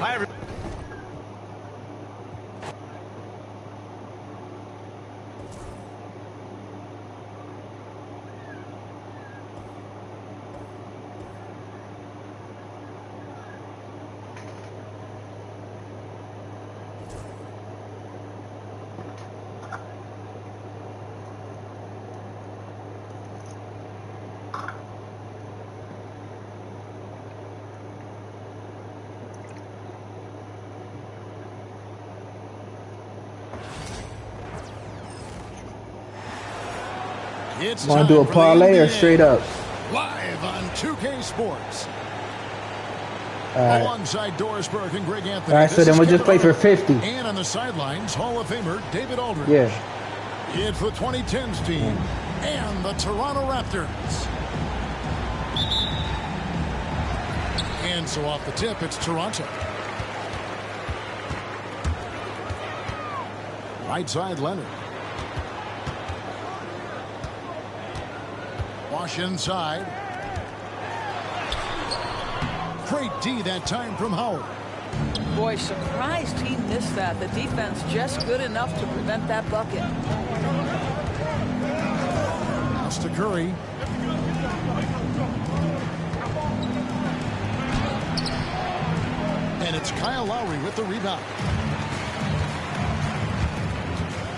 Hi, everybody. Want to do a parlay or straight up? Live on 2K Sports. All right. Alongside Doris Burke and Greg Anthony. All right, so then we'll just play for 50. And on the sidelines, Hall of Famer David Aldridge. Yeah. It's the 2010s team and the Toronto Raptors. And so off the tip, it's Toronto. Right side, Leonard. Wash inside. Great D that time from Howard. Boy, surprised he missed that. The defense just good enough to prevent that bucket. Pass to Curry. And it's Kyle Lowry with the rebound.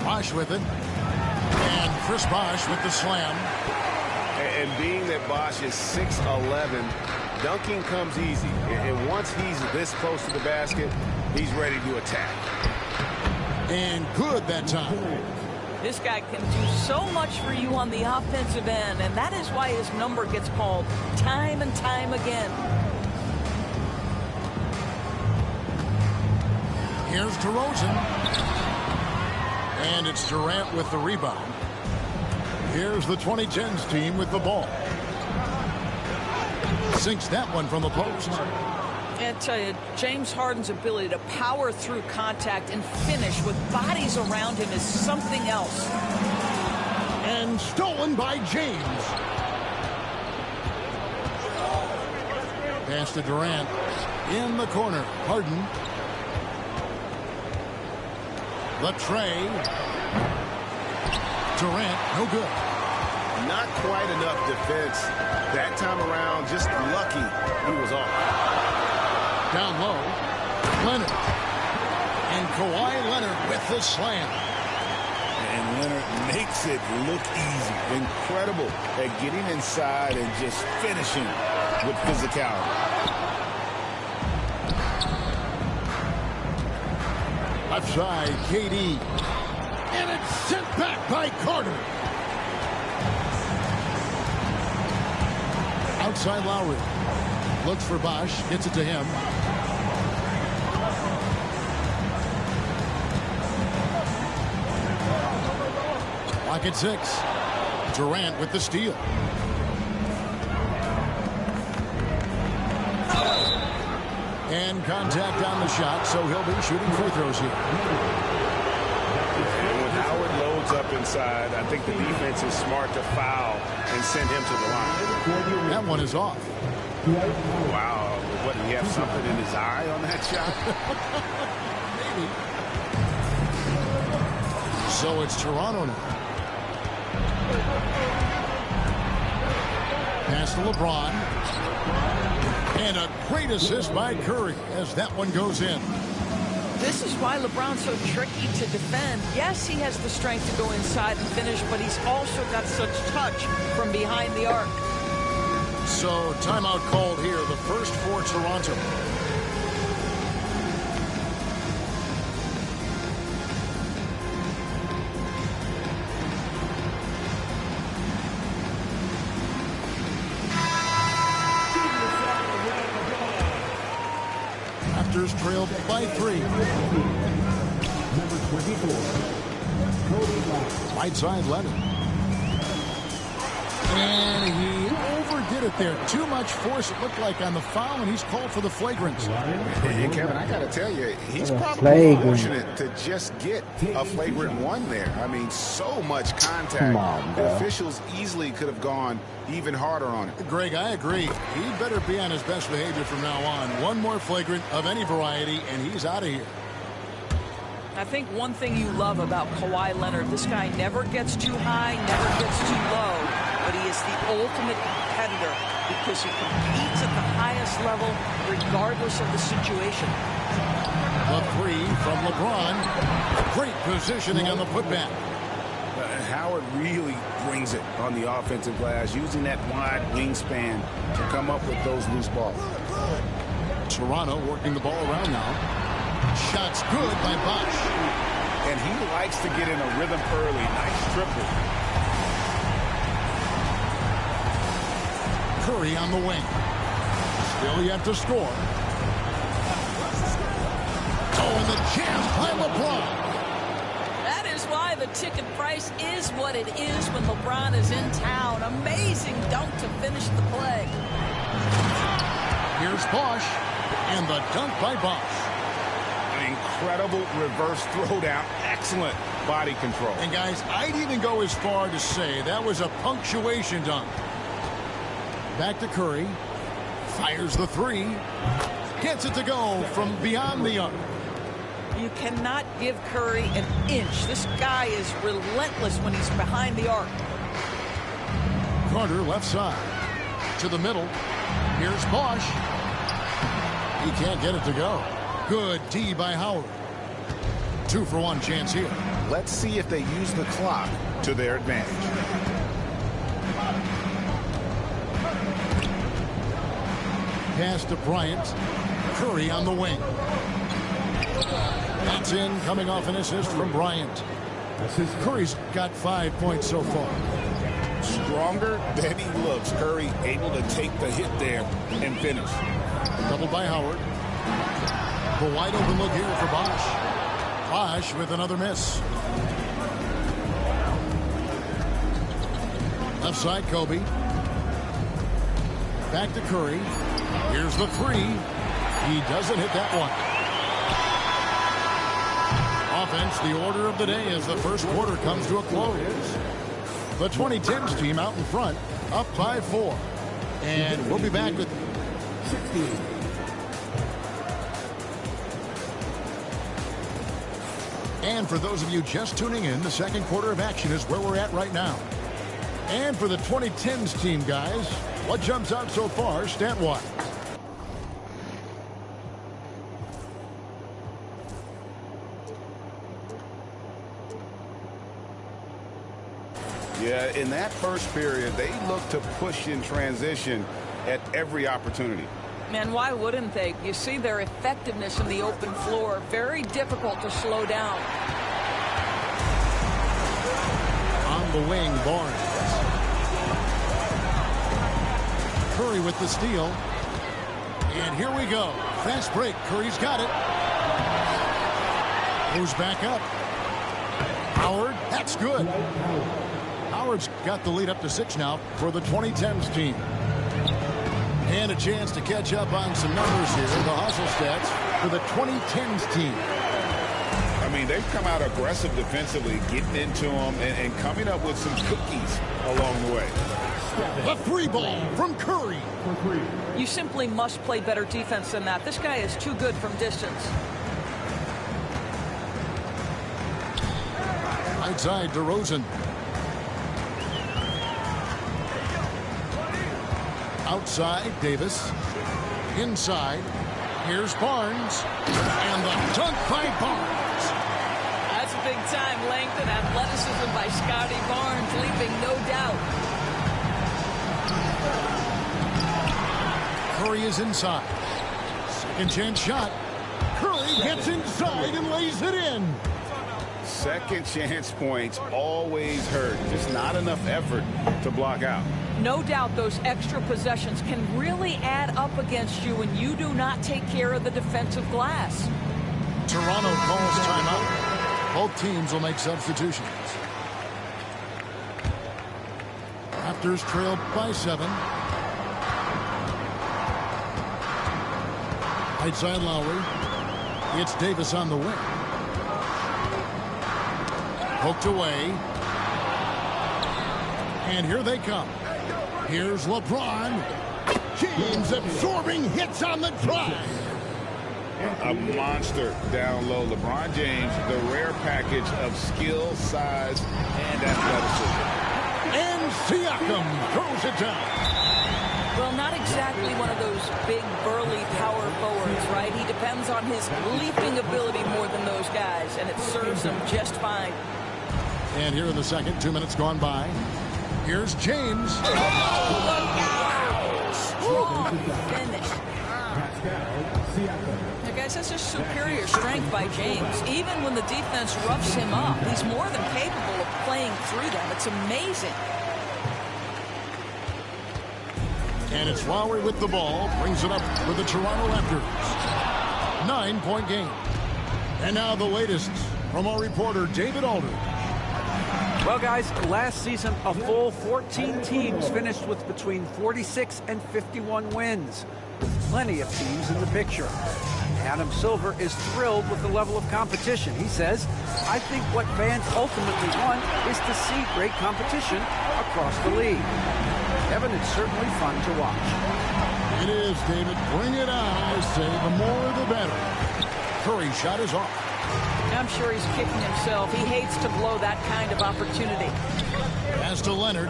Bosh with it. And Chris Bosh with the slam. And being that Bosh is 6'11", dunking comes easy. And once he's this close to the basket, he's ready to attack. And good that time. This guy can do so much for you on the offensive end, and that is why his number gets called time and time again. Here's DeRozan. And it's Durant with the rebound. Here's the 2010s team with the ball. Sinks that one from the post. I tell you, James Harden's ability to power through contact and finish with bodies around him is something else. And stolen by James. Pass to Durant. In the corner. Harden. The tray. Durant, no good. Not quite enough defense that time around. Just lucky he was off. Down low. Leonard. And Kawhi Leonard with the slam. And Leonard makes it look easy. Incredible at getting inside and just finishing with physicality. Left side, KD. And it's sent back by Carter. Outside Lowry. Looks for Bosh. Gets it to him. Clock at 6. Durant with the steal. And contact on the shot, so he'll be shooting free throws here. And when Howard loads up inside, I think the defense is smart to foul and send him to the line. That one is off. Wow. What, did he have something in his eye on that shot? Maybe. So it's Toronto now. Pass to LeBron. And a great assist by Curry as that one goes in. This is why LeBron's so tricky to defend. Yes, he has the strength to go inside and finish, but he's also got such touch from behind the arc. So timeout called here, the first for Toronto. Raptors trail by 3. Right side Leonard. And he overdid it there. Too much force, it looked like, on the foul, and he's called for the flagrant. And Kevin, I got to tell you, he's probably fortunate to just get a flagrant one there. I mean, so much contact. Come on, the officials easily could have gone even harder on it. Greg, I agree. He better be on his best behavior from now on. One more flagrant of any variety, and he's out of here. I think one thing you love about Kawhi Leonard, this guy never gets too high, never gets too low, but he is the ultimate competitor because he competes at the highest level regardless of the situation. The three from LeBron. Great positioning on the putback. Howard really brings it on the offensive glass, using that wide wingspan to come up with those loose balls. Toronto working the ball around now. Shots good by Bosch. And he likes to get in a rhythm early. Nice triple. Curry on the wing. Still yet to score. Oh, and the jam by LeBron. That is why the ticket price is what it is when LeBron is in town. Amazing dunk to finish the play. Here's Bosch. And the dunk by Bosch. Incredible reverse throwdown. Excellent body control. And guys, I'd even go as far to say that was a punctuation dunk. Back to Curry. Fires the three. Gets it to go from beyond the arc. You cannot give Curry an inch. This guy is relentless when he's behind the arc. Carter left side. To the middle. Here's Bosch. He can't get it to go. Good D by Howard. 2-for-1 chance here. Let's see if they use the clock to their advantage. Pass to Bryant. Curry on the wing. That's in, coming off an assist from Bryant. Curry's got 5 points so far. Stronger than he looks. Curry able to take the hit there and finish. Doubled by Howard. The wide open look here for Bosch. Bosch with another miss. Left side, Kobe. Back to Curry. Here's the three. He doesn't hit that one. Offense, the order of the day as the first quarter comes to a close. The 2010s team out in front, up by 4. And we'll be back with 16. And for those of you just tuning in, the second quarter of action is where we're at right now. And for the 2010s team, guys, what jumps out so far, stat-wise? Yeah, in that first period, they looked to push in transition at every opportunity. Man, why wouldn't they? You see their effectiveness in the open floor. Very difficult to slow down. On the wing, Barnes. Curry with the steal. And here we go. Fast break. Curry's got it. Goes back up. Howard, that's good. Howard's got the lead up to 6 now for the 2010s team. And a chance to catch up on some numbers here. The hustle stats for the 2010s team. I mean, they've come out aggressive defensively, getting into them and coming up with some cookies along the way. A three ball from Curry. You simply must play better defense than that. This guy is too good from distance. Outside DeRozan. Outside, Davis. Inside, here's Barnes. And the dunk by Barnes. That's big time length and athleticism by Scotty Barnes, leaving no doubt. Curry is inside. Second chance shot. Curry gets inside and lays it in. Second chance points always hurt. Just not enough effort to block out. No doubt those extra possessions can really add up against you when you do not take care of the defensive glass. Toronto calls timeout. Both teams will make substitutions. Raptors trail by 7. Right side Lowry. It's Davis on the wing. Poked away. And here they come. Here's LeBron. James absorbing hits on the drive. A monster down low. LeBron James, the rare package of skill, size, and athleticism. And Siakam throws it down. Well, not exactly one of those big, burly power forwards, right? He depends on his leaping ability more than those guys, and it serves him just fine. And here in the second, 2 minutes gone by. Here's James. Strong finish. Now, guys, that's just superior strength by James. Even when the defense roughs him up, he's more than capable of playing through them. It's amazing. And it's Lowry with the ball. Brings it up with the Toronto Raptors. 9-point game. And now the latest from our reporter, David Alder. Well, guys, last season, a full 14 teams finished with between 46 and 51 wins, with plenty of teams in the picture. Adam Silver is thrilled with the level of competition. He says, I think what fans ultimately want is to see great competition across the league. Kevin, it's certainly fun to watch. It is, David. Bring it on, I say. The more, the better. Curry shot is off. I'm sure he's kicking himself. He hates to blow that kind of opportunity. Pass to Leonard.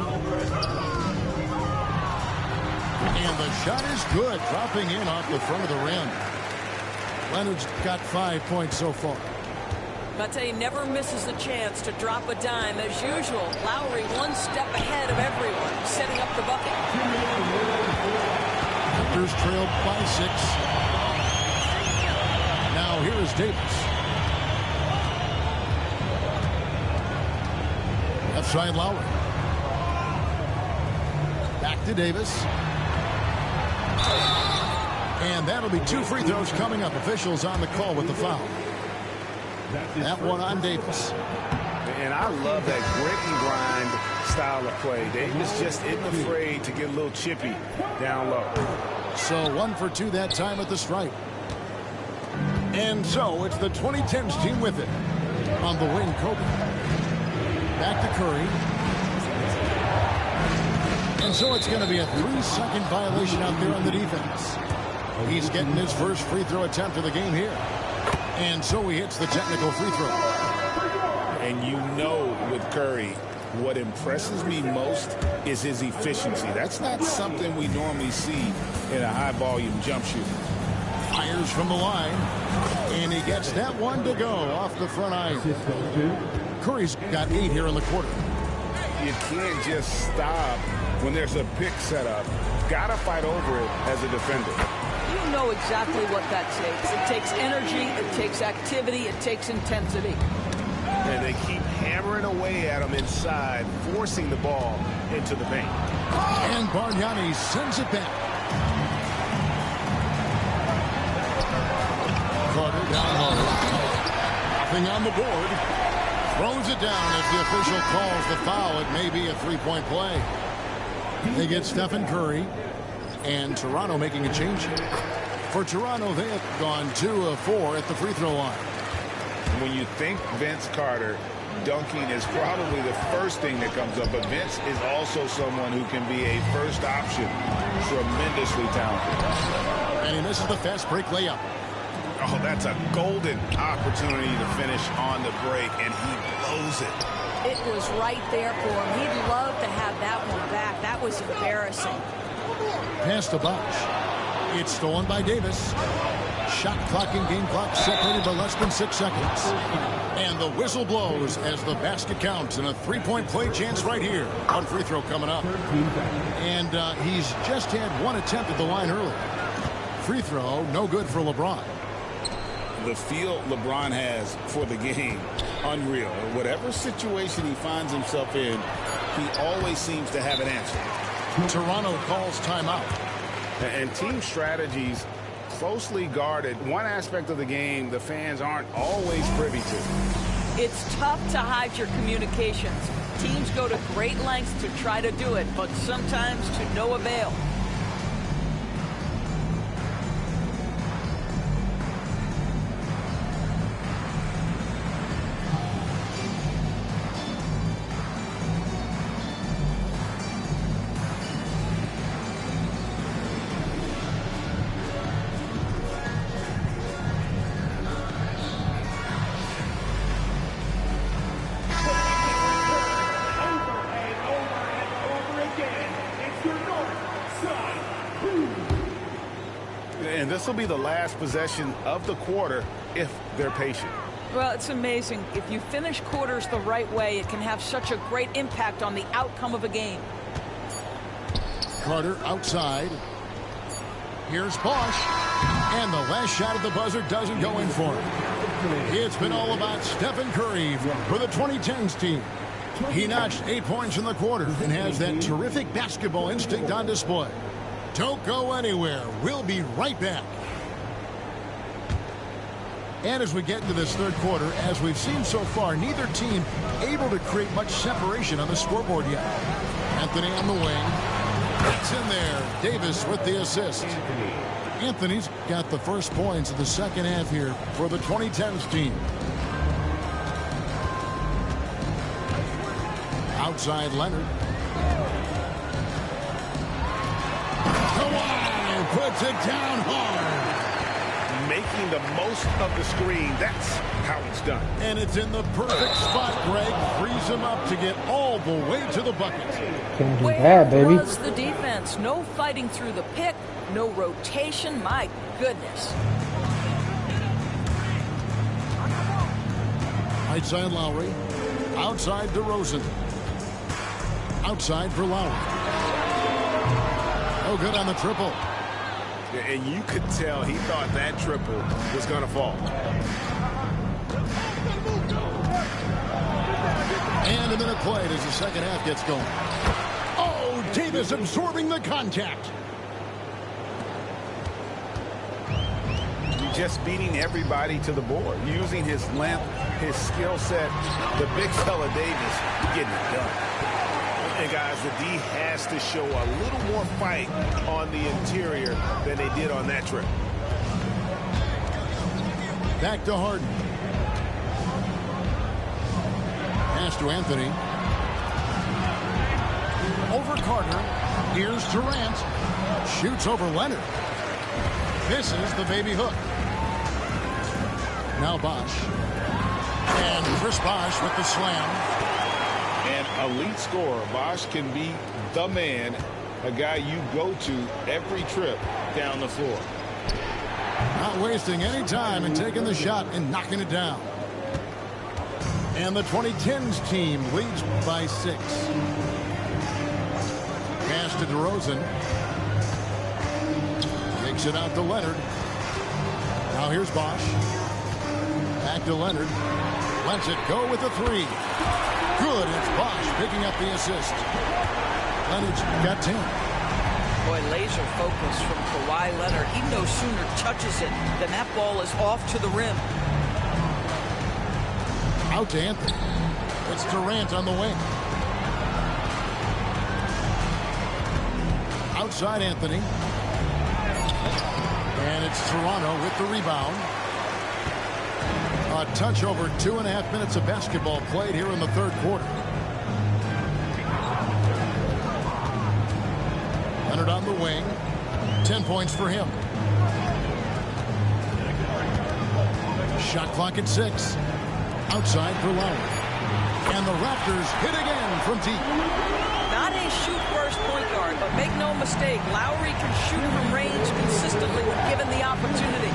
And the shot is good, dropping in off the front of the rim. Leonard's got 5 points so far. I tell you, never misses a chance to drop a dime. As usual, Lowry one step ahead of everyone, setting up the bucket. Raptors trailed by 6. Now here is Davis. Left side Lowry. Back to Davis. And that'll be 2 free throws coming up. Officials on the call with the foul. That one on Davis. And I love that grit and grind style of play. Davis just isn't afraid to get a little chippy down low. So 1 for 2 that time at the stripe. And so it's the 2010s team with it. On the wing, Kobe. Back to Curry. And so it's going to be a 3-second violation out there on the defense. He's getting his first free throw attempt of the game here. And so he hits the technical free throw. And you know with Curry, what impresses me most is his efficiency. That's not something we normally see in a high-volume jump shooter. Fires from the line. And he gets that one to go off the front iron. Curry's got 8 here in the quarter. You can't just stop when there's a pick set up. Gotta fight over it as a defender. You know exactly what that takes. It takes energy, it takes activity, it takes intensity. And they keep hammering away at him inside, forcing the ball into the paint. And Bargnani sends it back. Carter down low. Nothing on the board. Throws it down as the official calls the foul. It may be a 3-point play. They get Stephen Curry. And Toronto making a change here. For Toronto, they have gone 2 of 4 at the free throw line. When you think Vince Carter, dunking is probably the first thing that comes up. But Vince is also someone who can be a first option. Tremendously talented. And he misses the fast break layup. Oh, that's a golden opportunity to finish on the break, and he blows it. It was right there for him. He'd love to have that one back. That was embarrassing. Pass to Bosch. It's stolen by Davis. Shot clock and game clock separated by less than 6 seconds. And the whistle blows as the basket counts, and a 3-point play chance right here. One free throw coming up. And he's just had 1 attempt at the line early. Free throw, no good for LeBron. The feel LeBron has for the game, unreal. Whatever situation he finds himself in, he always seems to have an answer. Toronto calls timeout. And team strategies closely guarded. One aspect of the game the fans aren't always privy to. It's tough to hide your communications. Teams go to great lengths to try to do it, but sometimes to no avail. And this will be the last possession of the quarter if they're patient. Well, it's amazing. If you finish quarters the right way, it can have such a great impact on the outcome of a game. Carter outside. Here's Bosch. And the last shot at the buzzer doesn't go in for him. It's been all about Stephen Curry for the 2010s team. He notched 8 points in the quarter and has that terrific basketball instinct on display. Don't go anywhere. We'll be right back. And as we get into this third quarter, as we've seen so far, neither team able to create much separation on the scoreboard yet. Anthony on the wing. It's in there. Davis with the assist. Anthony's got the first points of the second half here for the 2010s team. Outside Leonard. Kawhi puts it down hard. Making the most of the screen. That's how it's done. And it's in the perfect spot, Greg. Frees him up to get all the way to the bucket. Can't do that, baby. Where was the defense? No fighting through the pick. No rotation. My goodness. Right side Lowry. Outside DeRozan. Outside for Lowry. Oh, good on the triple. And you could tell he thought that triple was going to fall. And a minute played as the second half gets going. Oh, Davis absorbing the contact. Just beating everybody to the board, using his length, his skill set. The big fella Davis getting it done. And guys, the D has to show a little more fight on the interior than they did on that trip. Back to Harden. Pass to Anthony. Over Carter. Here's Durant. Shoots over Leonard. Misses the baby hook. Now Bosch. And Chris Bosch with the slam. An elite scorer. Bosch can be the man, a guy you go to every trip down the floor. Not wasting any time in taking the shot and knocking it down. And the 2010s team leads by 6. Pass to DeRozan. Takes it out to Leonard. Now here's Bosch. Back to Leonard. Lets it go with the 3. Good. It's Bosch picking up the assist. Leonard's got 10. Boy, laser focus from Kawhi Leonard. He no sooner touches it than that ball is off to the rim. Out to Anthony. It's Durant on the wing. Outside Anthony. And it's Toronto with the rebound. A touch over 2.5 minutes of basketball played here in the third quarter. Leonard on the wing. 10 points for him. Shot clock at 6. Outside for Lowry. And the Raptors hit again from deep. Not a shoot-first point guard, but make no mistake, Lowry can shoot from range consistently when given the opportunity.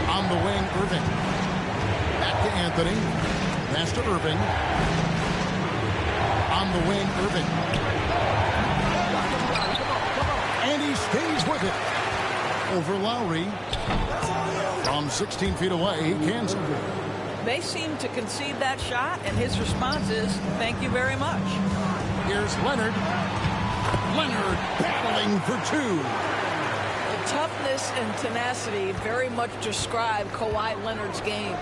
On the wing, Irving. Back to Anthony. Pass to Irving. On the wing, Irving. And he stays with it. Over Lowry. From 16 feet away, he cancels. They seem to concede that shot, and his response is, thank you very much. Here's Leonard. Leonard battling for 2. The toughness and tenacity very much describe Kawhi Leonard's game.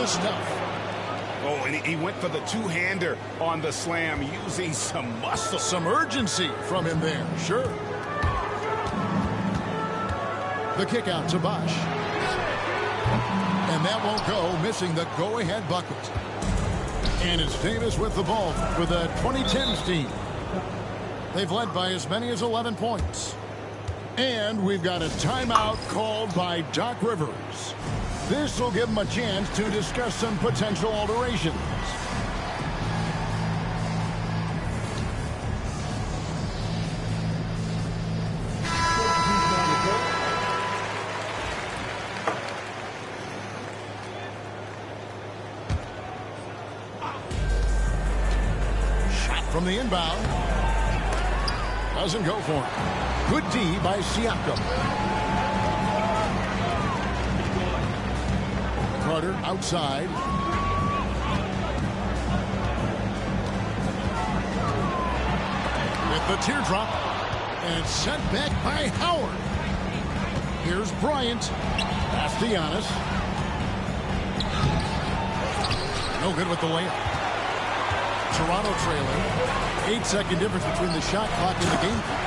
stuff. Oh, and he went for the two-hander on the slam, using some muscle. Some urgency from him there, sure. The kick out to Bosch. And that won't go, missing the go-ahead bucket. And it's Davis with the ball for the 2010s team. They've led by as many as 11 points. And we've got a timeout called by Doc Rivers. This will give them a chance to discuss some potential alterations. Shot from the inbound. Doesn't go for him. Good D by Siakam. Carter outside. With the teardrop. And sent back by Howard. Here's Bryant. Pass to Giannis. No good with the layup. Toronto trailing. 8-second difference between the shot clock and the game clock.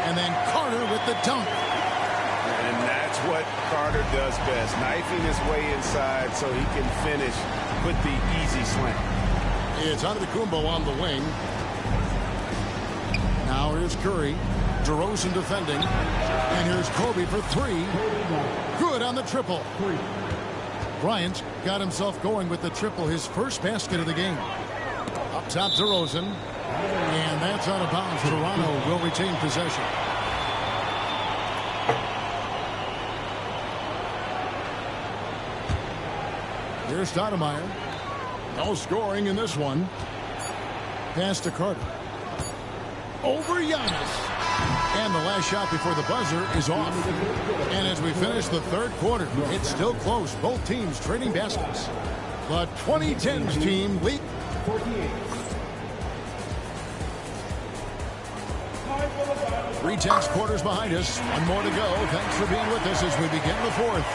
And then Carter with the dunk. And that's what Carter does best, knifing his way inside so he can finish with the easy slam. It's Antetokounmpo on the wing. Now here's Curry. DeRozan defending. And here's Kobe for three. Good on the triple. Bryant got himself going with the triple, his first basket of the game. Up top, DeRozan. And that's out of bounds. Toronto will retain possession. Here's Stoudemire. No scoring in this one. Pass to Carter. Over Giannis. And the last shot before the buzzer is off. And as we finish the third quarter, it's still close. Both teams trading baskets. The 2010s team lead. 3/10 quarters behind us. One more to go. Thanks for being with us as we begin the fourth.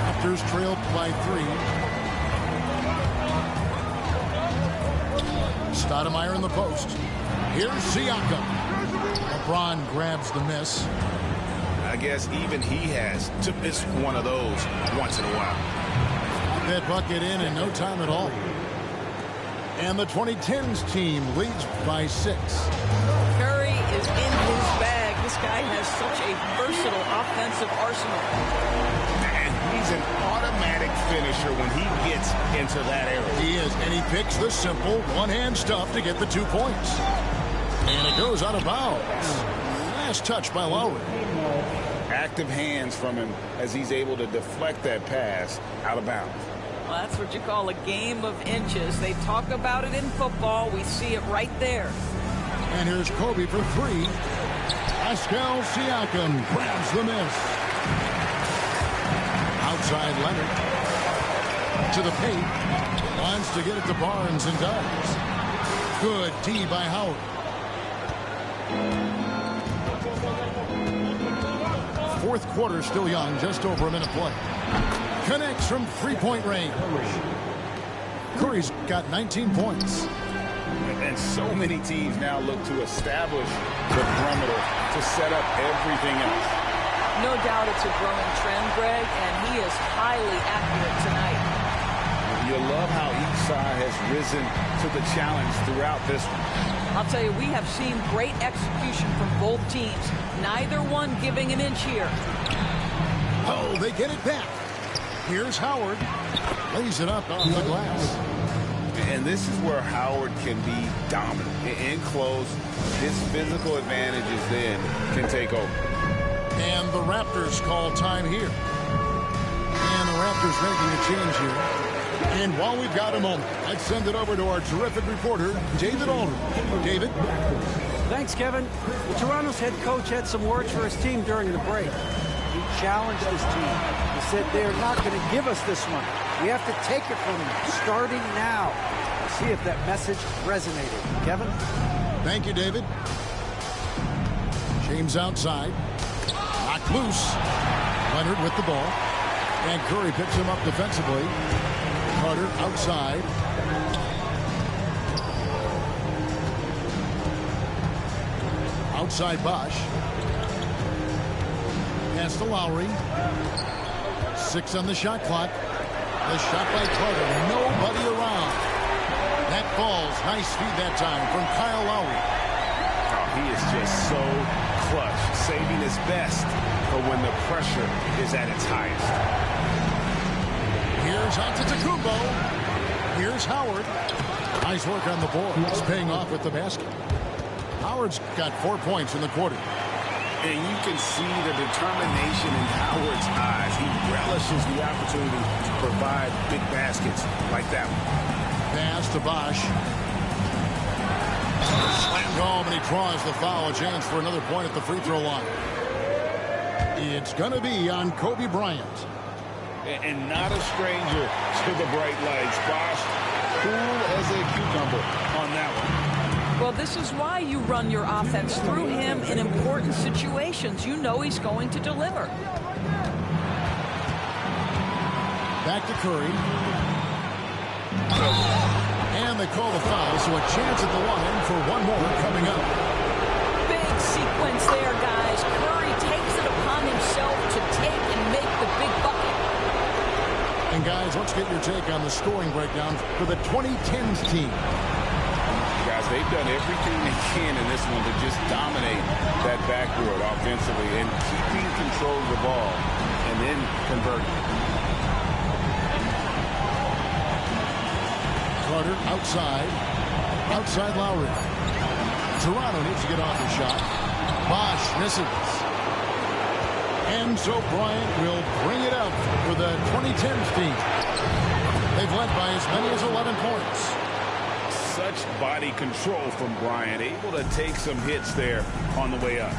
Raptors trailed by 3. Stoudemire in the post. Here's Siakam. LeBron grabs the miss. I guess even he has to miss one of those once in a while. That bucket in no time at all. And the 2010s team leads by 6. Curry is in his bag. This guy has such a versatile offensive arsenal. And he's an automatic finisher when he gets into that area. He is, and he picks the simple one-hand stuff to get the 2 points. And it goes out of bounds. Last touch by Lowry. Active hands from him as he's able to deflect that pass out of bounds. Well, that's what you call a game of inches. They talk about it in football. We see it right there. And here's Kobe for 3. Pascal Siakam grabs the miss. Outside Leonard. To the paint. Wants to get it to Barnes and does. Good D by Howard. Fourth quarter still young. Just over a minute play. Connects from three-point range. Curry's got 19 points. And so many teams now look to establish the perimeter to set up everything else. No doubt it's a growing trend, Greg, and he is highly accurate tonight. You love how each side has risen to the challenge throughout this one. I'll tell you, we have seen great execution from both teams. Neither one giving an inch here. Oh, they get it back. Here's Howard. Lays it up off the glass. And this is where Howard can be dominant. In close, his physical advantages then can take over. And the Raptors call time here. And the Raptors making a change here. And while we've got a moment, let's send it over to our terrific reporter, David Aldridge. David? Thanks, Kevin. The Toronto's head coach had some words for his team during the break. He challenged his team. He said they're not going to give us this one. We have to take it from them, starting now. We'll see if that message resonated. Kevin? Thank you, David. James outside. Knocked loose. Leonard with the ball. And Curry picks him up defensively. Carter outside. Outside Bosch. Pass to Lowry. 6 on the shot clock. The shot by Carter. Nobody around. That falls. Nice feed that time from Kyle Lowry. Oh, he is just so clutch, saving his best for when the pressure is at its highest. Here's Antetokounmpo. Here's Howard. Nice work on the board. He's paying off with the basket. Howard's got 4 points in the quarter. And you can see the determination in Howard's eyes. He relishes the opportunity to provide big baskets like that one. Pass to Bosch. Slammed home, and he draws the foul. A chance for another point at the free throw line. It's going to be on Kobe Bryant. And not a stranger to the bright lights. Bosch, cool as a cucumber on that one. Well, this is why you run your offense through him in important situations. You know he's going to deliver. Back to Curry. And they call the foul, so a chance at the line for one more coming up. Big sequence there, guys. Curry takes it upon himself to take and make the big bucket. And guys, let's get your take on the scoring breakdown for the 2010s team. Guys, they've done everything they can in this one to just dominate that backboard offensively and keeping control of the ball and then converting. Carter outside. Outside Lowry. Toronto needs to get off the shot. Bosch misses. And so Bryant will bring it up for the 2010s team. They've led by as many as 11 points. Such body control from Bryant, able to take some hits there on the way up.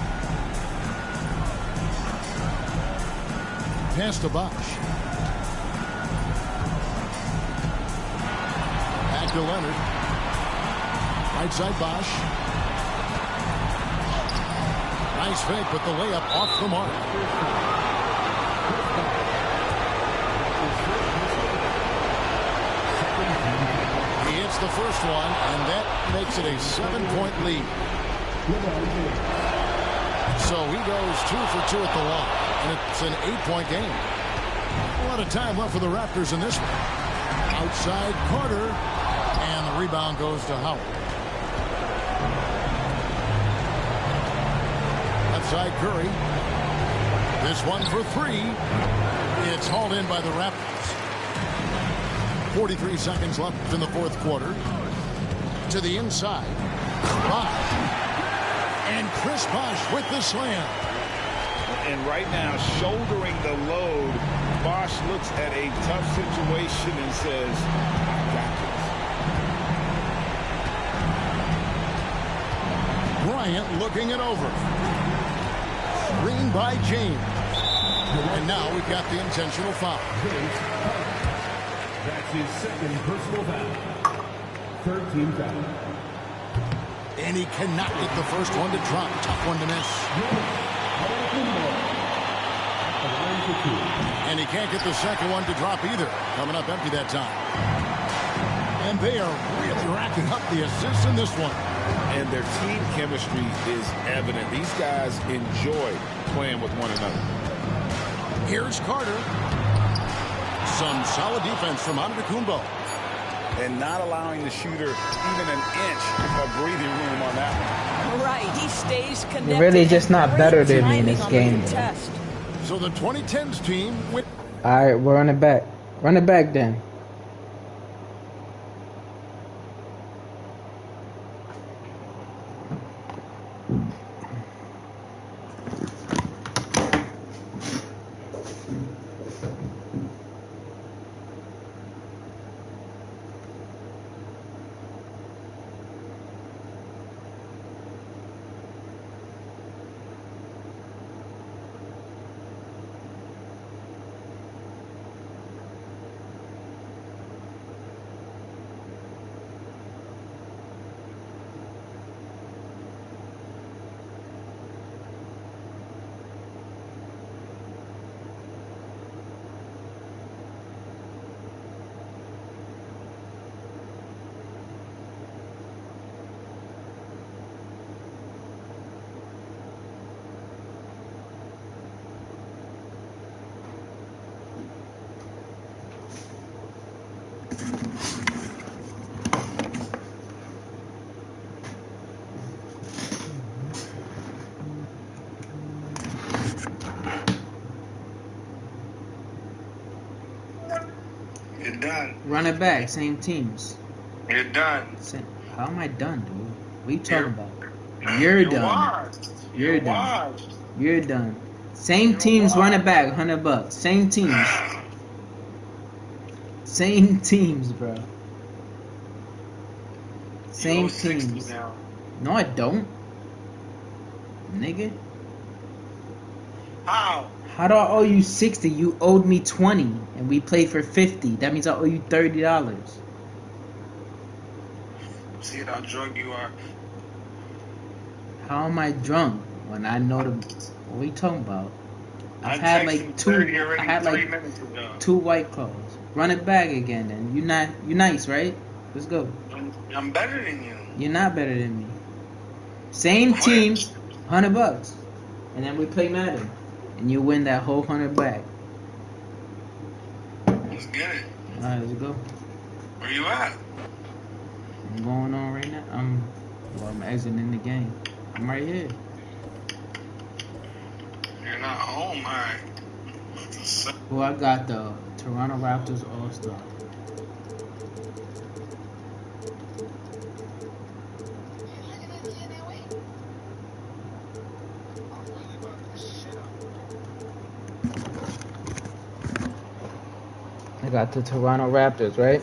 Pass to Bosch. Back to Leonard. Right side Bosch. Nice fake, but the layup off the mark. He hits the first one, and that makes it a 7-point lead. So he goes 2 for 2 at the line, and it's an 8-point game. A lot of time left for the Raptors in this one. Outside Carter, and the rebound goes to Howard. Outside Curry. This one for 3. It's hauled in by the Raptors. 43 seconds left in the fourth quarter. To the inside. Bosch. And Chris Bosch with the slam. And right now, shouldering the load, Bosch looks at a tough situation and says, I got this. Bryant looking it over. Screen by James. And now we've got the intentional foul. That's his second personal foul. 13 foul. And he cannot get the first one to drop. Tough one to miss. And he can't get the second one to drop either. Coming up empty that time. And they are really racking up the assists in this one. And their team chemistry is evident. These guys enjoy playing with one another. Here's Carter. Some solid defense from Antetokounmpo. And not allowing the shooter even an inch of breathing room on that one. Right, he stays connected. You're really just not better than me in this game. So the 2010s team with. All right, we're on it back. Run it back then. Run it back. Same teams. You're done. How am I done, dude? What are you talking about? You're done. You're done. You're done. Same teams. Run it back. $100. Same teams. Same teams, bro. Same teams. No, I don't. Nigga. How? How do I owe you 60? You owed me 20, and we played for 50. That means I owe you $30. See how drunk you are. How am I drunk when I know the? What are you talking about? I had like two White Claws. Run it back again, then. You nice, right? Let's go. I'm better than you. You're not better than me. Same teams, $100, and then we play Madden, and you win that whole 100 back. Let's get it. All right, let's go. Where you at? I'm going on right now. I'm exiting the game. I'm right here. You're not home, alright. Well, I got the Toronto Raptors All-Star. I got the Toronto Raptors, right?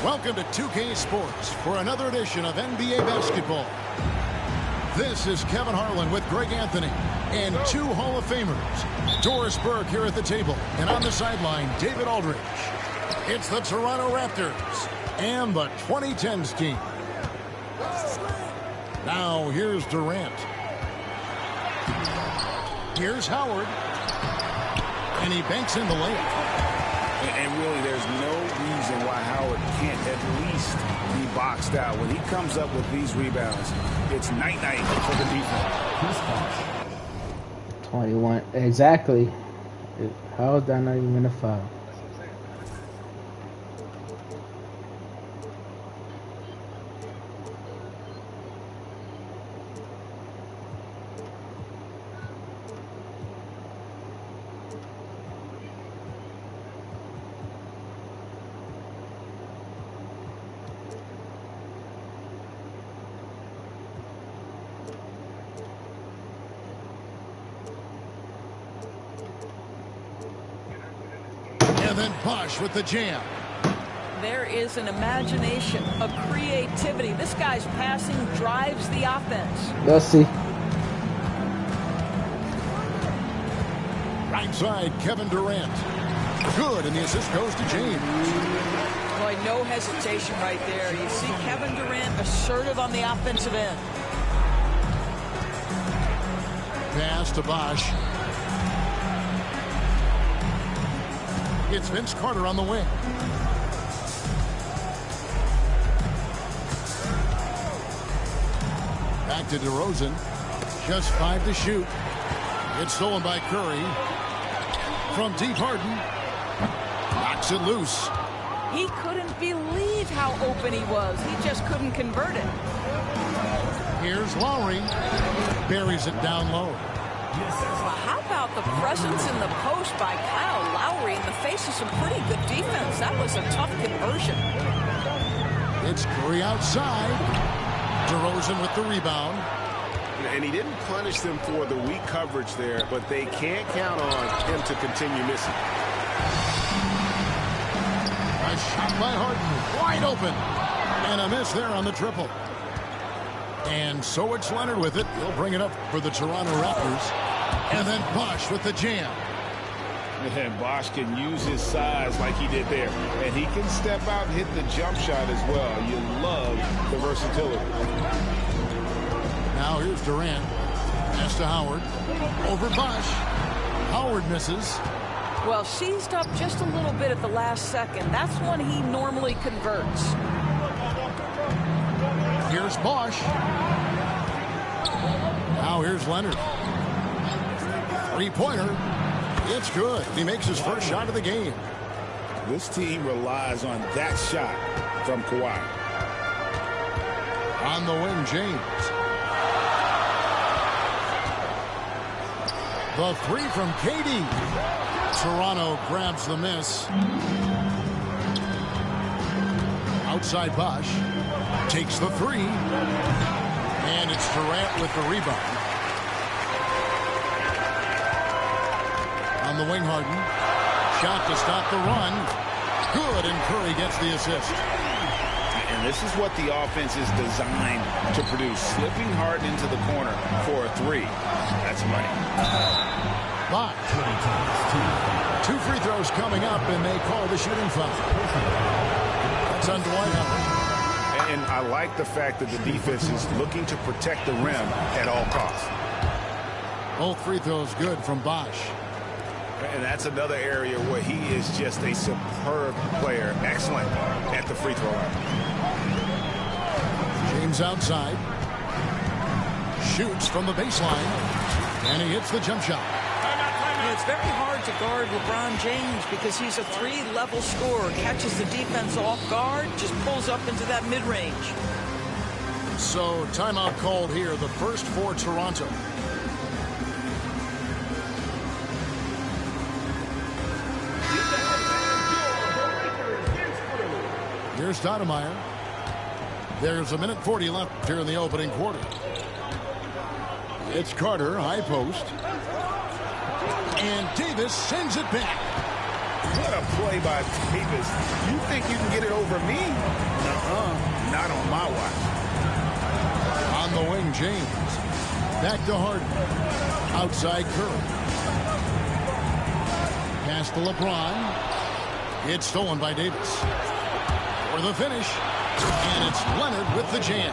Welcome to 2K Sports for another edition of NBA basketball. This is Kevin Harlan with Greg Anthony and two Hall of Famers. Doris Burke here at the table, and on the sideline, David Aldridge. It's the Toronto Raptors and the 2010s team. Now here's Durant. Here's Howard. And he banks in the layup. And really, there's no reason why Howard can't at least be boxed out. When he comes up with these rebounds, it's night-night for the defense. 21. Exactly. How is that not even a foul? And then Bosh with the jam. There is an imagination, a creativity. This guy's passing drives the offense. Let's see. Right side, Kevin Durant. Good, and the assist goes to James. Boy, no hesitation right there. You see Kevin Durant assertive on the offensive end. Pass to Bosh. It's Vince Carter on the wing. Back to DeRozan. Just 5 to shoot. It's stolen by Curry. From deep, Harden. Knocks it loose. He couldn't believe how open he was. He just couldn't convert it. Here's Lowry. Buries it down low. Well, how about the presence in the post by Kyle Lowry in the face of some pretty good defense? That was a tough conversion. It's Curry outside. DeRozan with the rebound. And he didn't punish them for the weak coverage there, but they can't count on him to continue missing. A shot by Harden. Wide open. And a miss there on the triple. And so it's Leonard with it. He'll bring it up for the Toronto Raptors. And then Bosh with the jam. And Bosh can use his size like he did there. And he can step out and hit the jump shot as well. You love the versatility. Now here's Durant. Pass to Howard. Over Bosh. Howard misses. Well, seized up just a little bit at the last second. That's when he normally converts. Here's Bosh. Now here's Leonard. Three-pointer. It's good. He makes his first shot of the game. This team relies on that shot from Kawhi. On the wing, James. The three from KD. Toronto grabs the miss. Outside Bosch. Takes the three. And it's Durant with the rebound. On the wing, Harden. Shot to stop the run. Good, and Curry gets the assist. And this is what the offense is designed to produce. Slipping Harden into the corner for a three. That's money. Bosch. 2 free throws coming up, and they call the shooting foul. That's on Dwight Howard. And I like the fact that the defense is looking to protect the rim at all costs. Both free throws good from Bosch. And that's another area where he is just a superb player. Excellent at the free throw line. James outside. Shoots from the baseline. And he hits the jump shot. It's very hard to guard LeBron James because he's a three-level scorer. Catches the defense off guard, just pulls up into that mid-range. So timeout called here, the first for Toronto. Here's Stoudemire. There's 1:40 left here in the opening quarter. It's Carter, high post. And Davis sends it back. What a play by Davis. You think you can get it over me? Not on my watch. On the wing, James. Back to Harden. Outside Curry. Pass to LeBron. It's stolen by Davis. For the finish. And it's Leonard with the jam.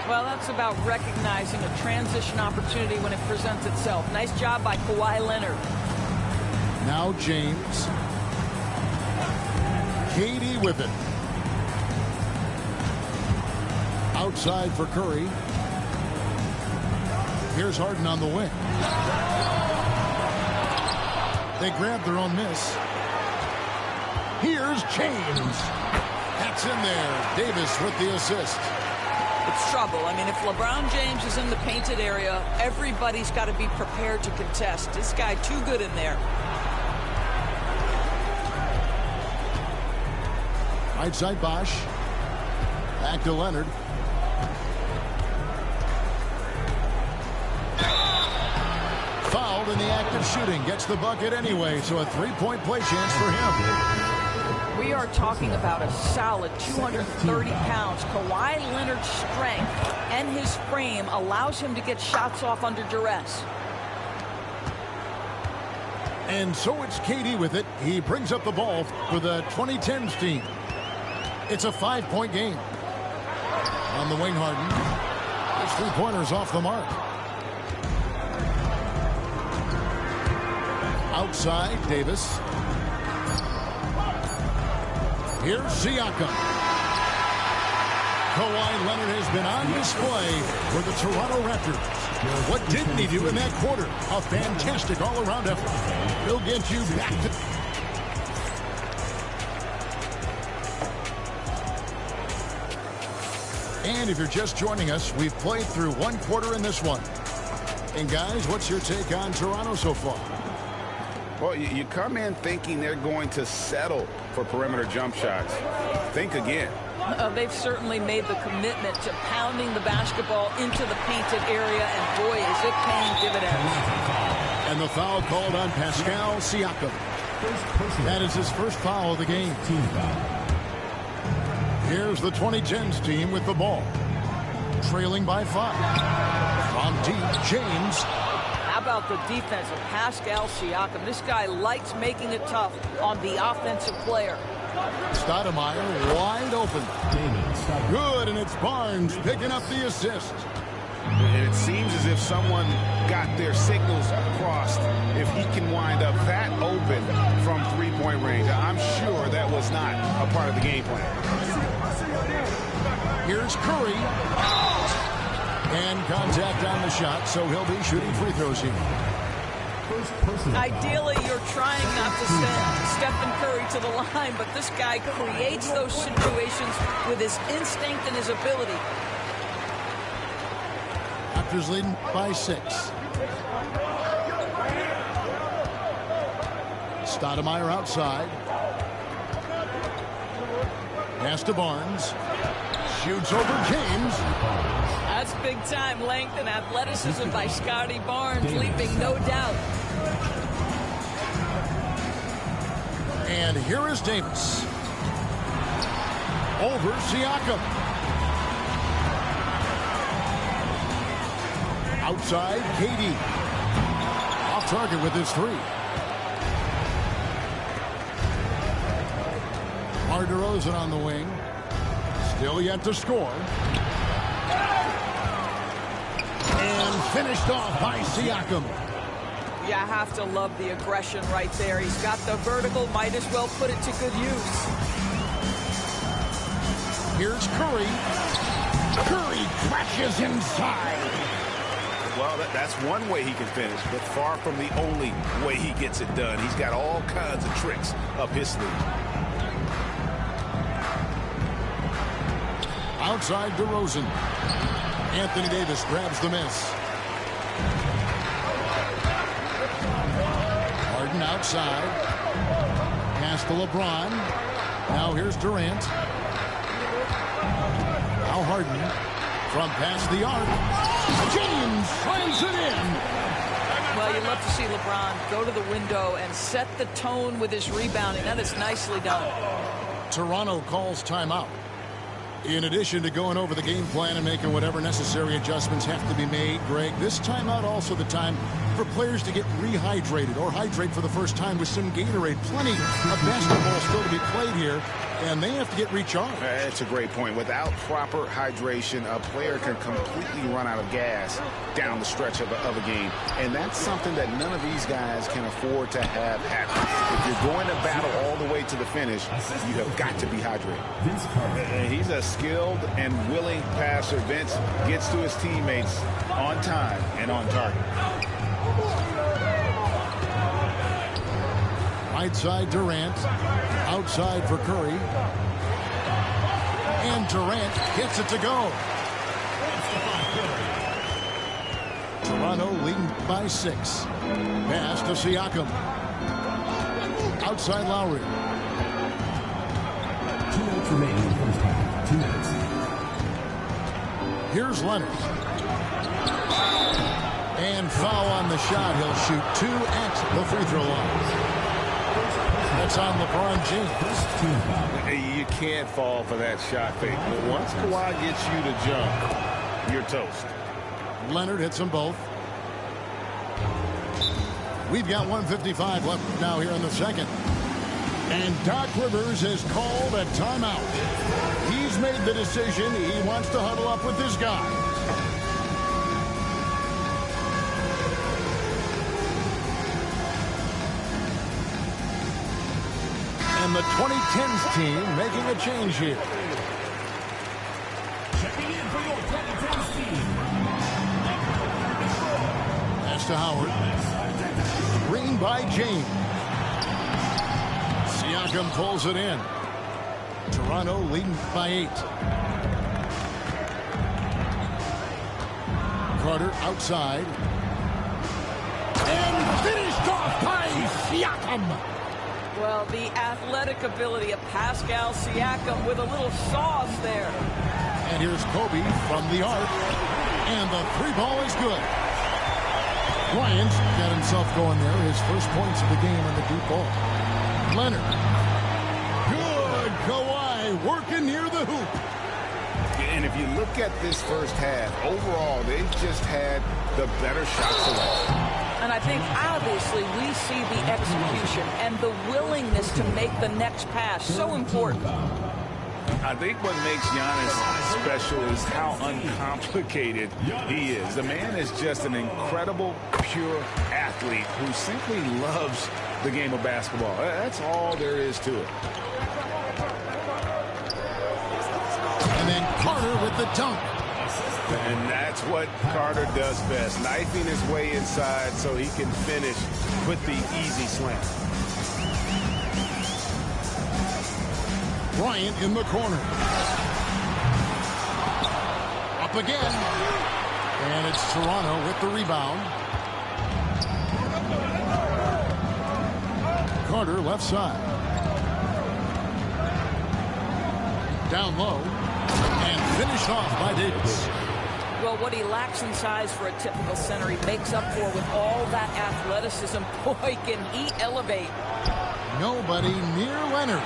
Well, that's about recognizing a transition opportunity when it presents itself. Nice job by Kawhi Leonard. Now James. KD with it. Outside for Curry. Here's Harden on the wing. They grab their own miss. Here's James. That's in there. Davis with the assist. It's trouble. I mean, if LeBron James is in the painted area, everybody's got to be prepared to contest. This guy too good in there. Right side Bosch. Back to Leonard. Fouled in the act of shooting. Gets the bucket anyway, so a three-point play chance for him. We are talking about a solid 230 pounds. Kawhi Leonard's strength and his frame allows him to get shots off under duress. And so it's KD with it. He brings up the ball for the 2010s team. It's a 5-point game. On the wing, Harden. His three-pointers off the mark. Outside, Davis. Here's Siakam. Kawhi Leonard has been on display for the Toronto Raptors. What didn't he do in that quarter? A fantastic all-around effort. He'll get you back to... And if you're just joining us, we've played through one quarter in this one. And guys, what's your take on Toronto so far? Well, you come in thinking they're going to settle for perimeter jump shots. Think again. They've certainly made the commitment to pounding the basketball into the painted area, and boy, is it paying dividends. And the foul called on Pascal Siakam. That is his first foul of the game. Here's the 2010s team with the ball. Trailing by 5. From deep, James. How about the defense of Pascal Siakam? This guy likes making it tough on the offensive player. Stoudemire wide open. Good, and it's Barnes picking up the assist. And it seems as if someone got their signals crossed. If he can wind up that open from three-point range, I'm sure that was not a part of the game plan. Here's Curry. And contact on the shot, so he'll be shooting free throws here. Ideally, you're trying not to send Stephen Curry to the line, but this guy creates those situations with his instinct and his ability. Raptors leading by 6. Stoudemire outside. Pass to Barnes. Shoots over James. That's big-time length and athleticism by Scotty Barnes, leaping no doubt. And here is Davis. Over Siakam. Outside, KD. Off target with his 3. DeRozan on the wing. Still yet to score. And finished off by Siakam. You have to love the aggression right there. He's got the vertical, might as well put it to good use. Here's Curry. Curry crashes inside. Well, that's one way he can finish, but far from the only way he gets it done. He's got all kinds of tricks up his sleeve. Outside DeRozan. Anthony Davis grabs the miss. Harden outside. Pass to LeBron. Now here's Durant. Now Harden. From past the arc. James slams it in. Well, you love to see LeBron go to the window and set the tone with his rebounding. That is nicely done. Toronto calls timeout. In addition to going over the game plan and making whatever necessary adjustments have to be made, Greg, this timeout also the time for players to get rehydrated or hydrate for the first time with some Gatorade. Plenty of basketball still to be played here, and they have to get recharged. That's a great point. Without proper hydration, a player can completely run out of gas down the stretch of a game. And that's something that none of these guys can afford to have happen. If you're going to battle all the way to the finish, you have got to be hydrated. And he's a skilled and willing passer. Vince gets to his teammates on time and on target. Right side Durant. Outside for Curry. And Durant gets it to go. Toronto leading by 6. Pass to Siakam. Outside Lowry. 2 minutes remaining in the first half. 2 minutes. Here's Leonard. And foul on the shot. He'll shoot 2 at the free throw line. That's on LeBron James. You can't fall for that shot fake. But once Kawhi gets you to jump, you're toast. Leonard hits them both. We've got 1:55 left now here in the second. And Doc Rivers has called a timeout. He's made the decision. He wants to huddle up with this guy. And the 2010s team making a change here. Checking in for your 2010s team. Pass to Howard. Green by James. Siakam pulls it in. Toronto leading by 8. Carter outside. And finished off by Siakam. Well, the athletic ability of Pascal Siakam with a little sauce there. And here's Kobe from the arc. And the 3-ball is good. Bryant got himself going there. His first points of the game on the deep ball. Leonard. Good. Kawhi working near the hoop. And if you look at this first half, overall, they've just had the better shot selection. And I think, obviously, we see the execution and the willingness to make the next pass. So important. I think what makes Giannis special is how uncomplicated he is. The man is just an incredible, pure athlete who simply loves the game of basketball. That's all there is to it. And then Carter with the dunk. And that's what Carter does best, knifing his way inside so he can finish with the easy slam. Bryant in the corner. Up again. And it's Toronto with the rebound. Carter left side. Down low. And finished off by Davis. Well, what he lacks in size for a typical center, he makes up for with all that athleticism. Boy, can he elevate. Nobody near Leonard.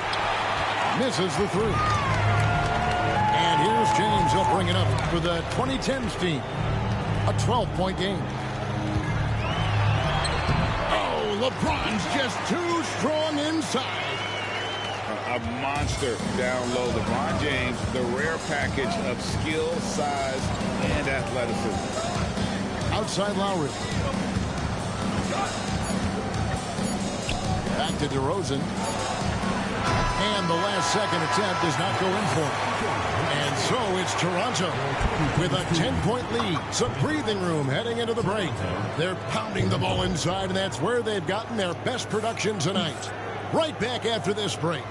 Misses the three. And here's James. He'll bring it up for the 2010s team. A 12-point game. Oh, LeBron's just too strong inside. A monster down low. LeBron James, the rare package of skill, size, and athleticism. Outside Lowry. Back to DeRozan. And the last second attempt does not go in for him. And so it's Toronto with a 10-point lead. Some breathing room heading into the break. They're pounding the ball inside, and that's where they've gotten their best production tonight. Right back after this break.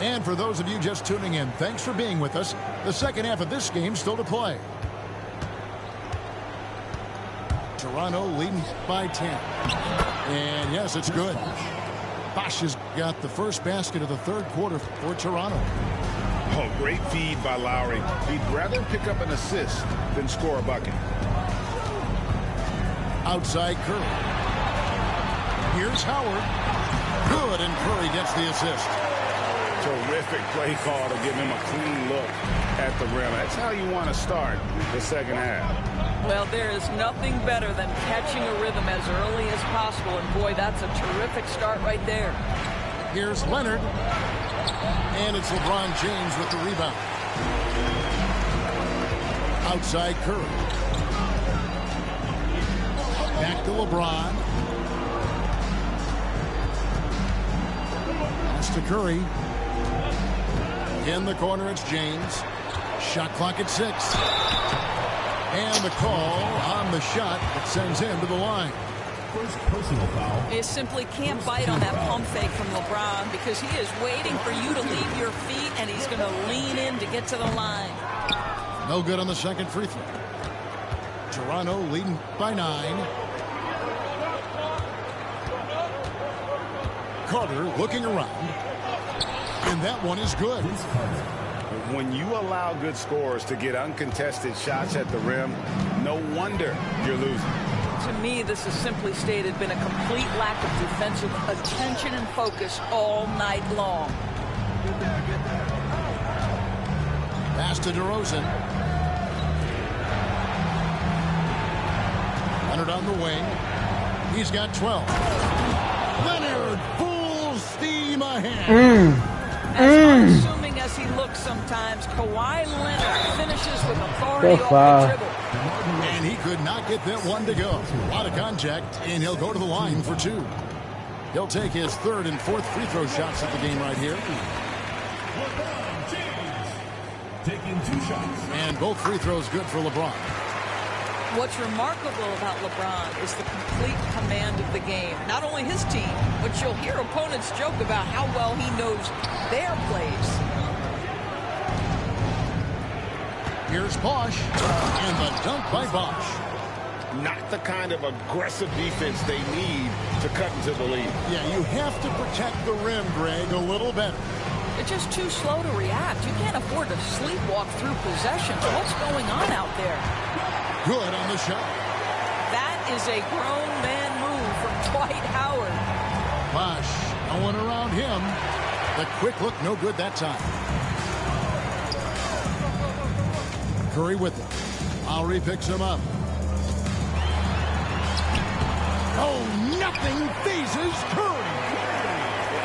And for those of you just tuning in, thanks for being with us. The second half of this game still to play. Toronto leading by 10. And yes, it's good. Bosch has got the first basket of the third quarter for Toronto. Oh, great feed by Lowry. He'd rather pick up an assist than score a bucket. Outside Curry. Here's Howard. Good, and Curry gets the assist. Terrific play call to give him a clean look at the rim. That's how you want to start the second half. Well, there is nothing better than catching a rhythm as early as possible. And, boy, that's a terrific start right there. Here's Leonard. And it's LeBron James with the rebound. Outside Curry. Back to LeBron. Pass to Curry. In the corner, it's James. Shot clock at 6. And the call on the shot that sends him to the line. First personal foul. You simply can't bite on that pump fake from LeBron because he is waiting for you to leave your feet, and he's going to lean in to get to the line. No good on the second free throw. Toronto leading by 9. Carter looking around. And that one is good. When you allow good scorers to get uncontested shots at the rim, no wonder you're losing. To me, this has simply stated been a complete lack of defensive attention and focus all night long. Pass to DeRozan. Leonard on the wing. He's got 12. Leonard full steam ahead. As unassuming as he looks sometimes, Kawhi Leonard finishes with authority off the dribble. And he could not get that one to go. A lot of contact, and he'll go to the line for 2. He'll take his third and fourth free throw shots at the game right here. LeBron James taking 2 shots. And both free throws good for LeBron. What's remarkable about LeBron is the complete command of the game. Not only his team, but you'll hear opponents joke about how well he knows their plays. Here's Bosch, and the dunk by Bosch. Not the kind of aggressive defense they need to cut into the lead. Yeah, you have to protect the rim, Greg, a little better. They're just too slow to react. You can't afford to sleepwalk through possessions. What's going on out there? Good on the shot. That is a grown man move from Dwight Howard. Bosch, no one around him. The quick look, no good that time. Curry with it. Lowry picks him up. Oh, nothing phases Curry.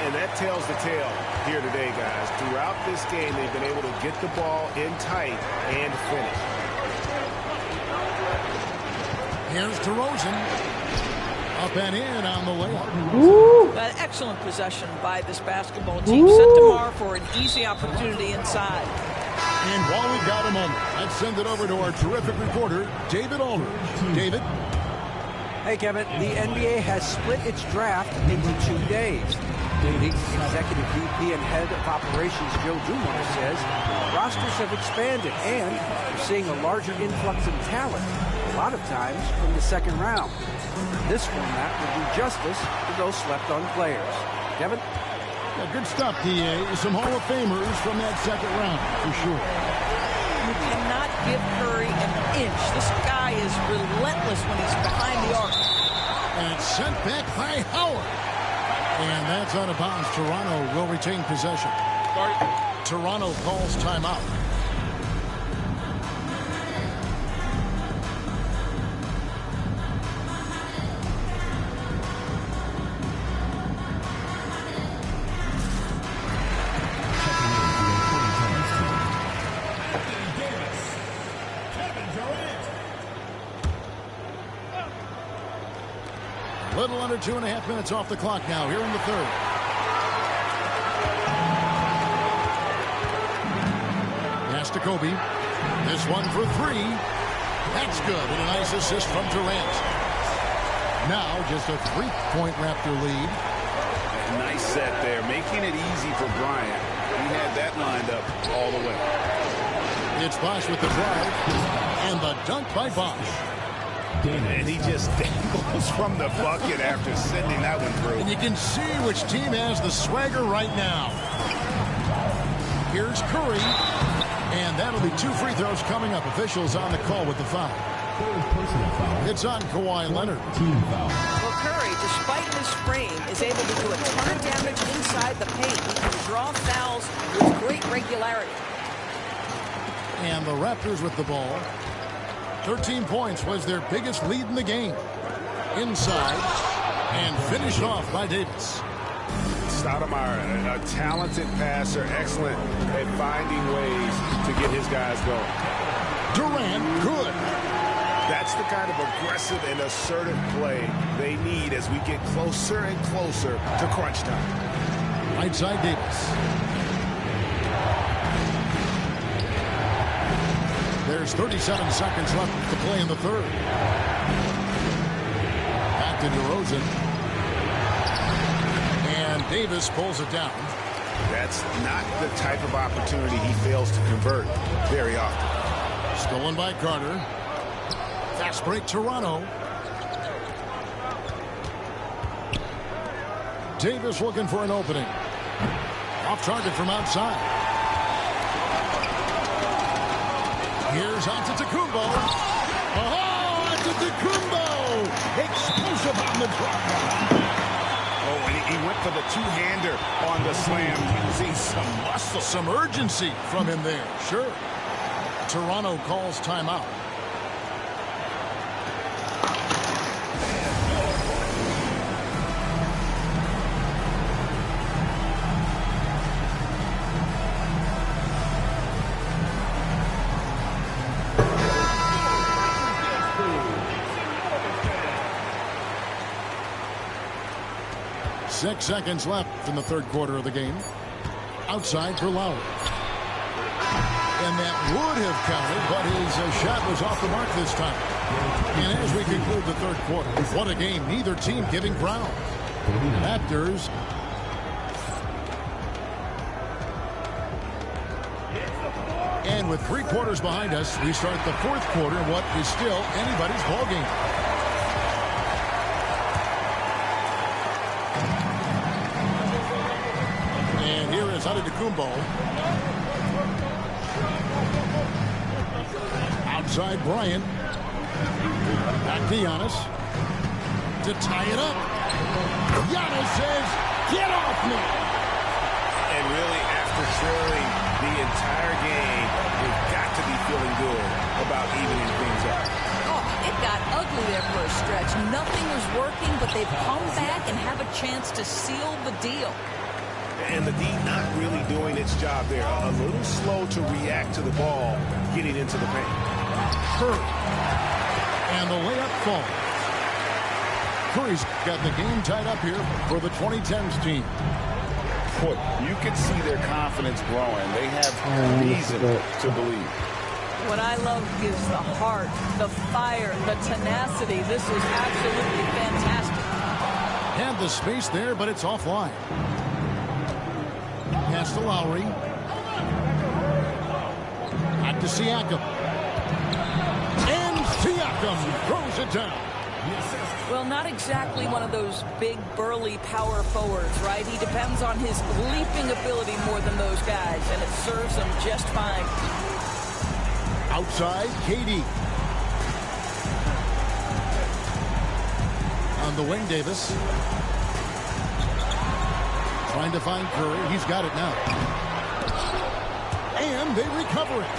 And that tells the tale here today, guys. Throughout this game, they've been able to get the ball in tight and finish. Here's DeRozan. Up and in on the layup. Woo. An excellent possession by this basketball team. Set to mar for an easy opportunity inside. And while we've got a moment, let's send it over to our terrific reporter, David Aldridge. David? Hey, Kevin. The NBA has split its draft into 2 days. The executive VP and head of operations, Joe Dumars, says rosters have expanded and we're seeing a larger influx of talent, a lot of times from the second round. This format will do justice to those slept-on players. Kevin? Yeah, good stuff, D.A. Some Hall of Famers from that second round, for sure. You cannot give Curry an inch. This guy is relentless when he's behind the arc. And it's sent back by Howard. And that's out of bounds. Toronto will retain possession. Toronto calls timeout. Little under 2.5 minutes off the clock now here in the third. Pass to Kobe. This one for three. That's good. And a nice assist from Durant. Now just a 3-point Raptor lead. Nice set there, making it easy for Bryant. He had that lined up all the way. It's Bosch with the drive. And the dunk by Bosch. And he just dangles from the bucket after sending that one through. And you can see which team has the swagger right now. Here's Curry. And that'll be 2 free throws coming up. Officials on the call with the foul. It's on Kawhi Leonard. Well, Curry, despite his frame, is able to do a ton of damage inside the paint. He can draw fouls with great regularity. And the Raptors with the ball. 13 points was their biggest lead in the game. Inside. And finished off by Davis. Stoudemire, a talented passer, excellent at finding ways to get his guys going. Durant, good. That's the kind of aggressive and assertive play they need as we get closer and closer to crunch time. Right side Davis. There's 37 seconds left to play in the third. Back to DeRozan. And Davis pulls it down. That's not the type of opportunity he fails to convert very often. Stolen by Carter. Fast break Toronto. Davis looking for an opening. Off target from outside. Here's Antetokounmpo. Oh, Antetokounmpo! Explosive on the drop. Oh, and he went for the two-hander on the slam, using some muscle. Some urgency from him there, sure. Toronto calls timeout. Six seconds left in the third quarter of the game. Outside for Lowry. And that would have counted, but his shot was off the mark this time. And as we conclude the third quarter, what a game. Neither team giving ground. Raptors. And with 3 quarters behind us, we start the fourth quarter, what is still anybody's ballgame. And here is Antetokounmpo. Outside Bryant. Back to Giannis. To tie it up. Giannis says, get off me. And really, after trailing the entire game, they've got to be feeling good about evening things up. Oh, it got ugly there for a stretch. Nothing was working, but they've come back and have a chance to seal the deal. And the D not really doing its job there. A little slow to react to the ball getting into the paint. Curry. And the layup falls. Curry's got the game tied up here for the 2010s team. court. You can see their confidence growing. They have reason to believe. What I love is the heart, the fire, the tenacity. This is absolutely fantastic. Had the space there, but it's offline. Pass to Lowry. Back to Siakam. And Siakam throws it down. Well, not exactly one of those big, burly power forwards, right? He depends on his leaping ability more than those guys, and it serves him just fine. Outside, KD. On the wing, Davis. Trying to find Curry. He's got it now. And they recover it.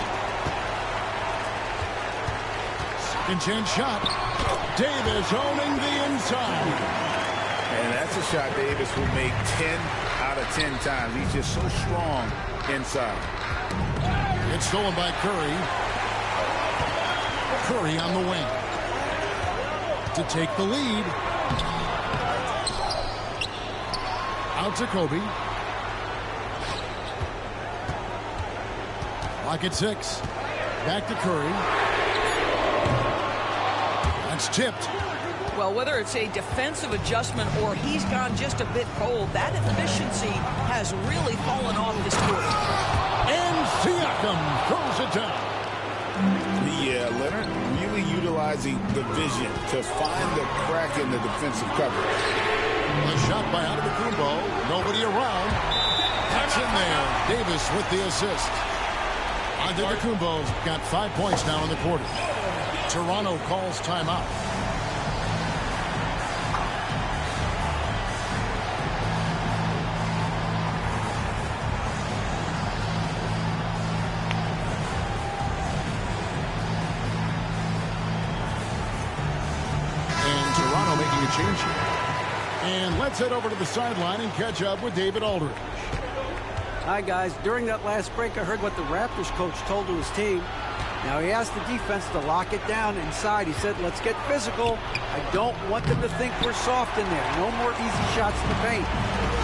Second chance shot. Davis owning the inside. And that's a shot Davis will make 10 out of 10 times. He's just so strong inside. It's stolen by Curry. Curry on the wing to take the lead. Out to Kobe. Clock at 6. Back to Curry. That's tipped. Well, whether it's a defensive adjustment or he's gone just a bit cold, that efficiency has really fallen off this quarter. And Siakam throws it down. Yeah, Leonard really utilizing the vision to find the crack in the defensive coverage. The shot by Antetokounmpo. Nobody around. That's in there. Davis with the assist. Antetokounmpo's got 5 points now in the quarter. Toronto calls timeout. Change here. And let's head over to the sideline and catch up with David Aldridge. Hi, guys. During that last break, I heard what the Raptors coach told to his team. Now, he asked the defense to lock it down inside. He said, let's get physical. I don't want them to think we're soft in there. No more easy shots in the paint.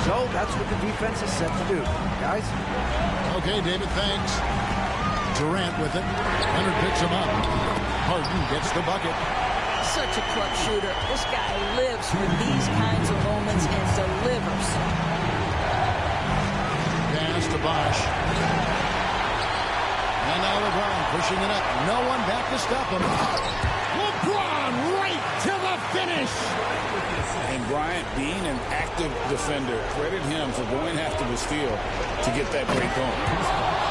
So that's what the defense is set to do. Guys? Okay, David, thanks. Durant with it. Leonard picks him up. Harden gets the bucket. Such a clutch shooter. This guy lives for these kinds of moments and delivers. Pass to Bosh. And now LeBron pushing it up. No one back to stop him. LeBron right to the finish. And Bryant being an active defender, credit him for going after the steal to get that break going.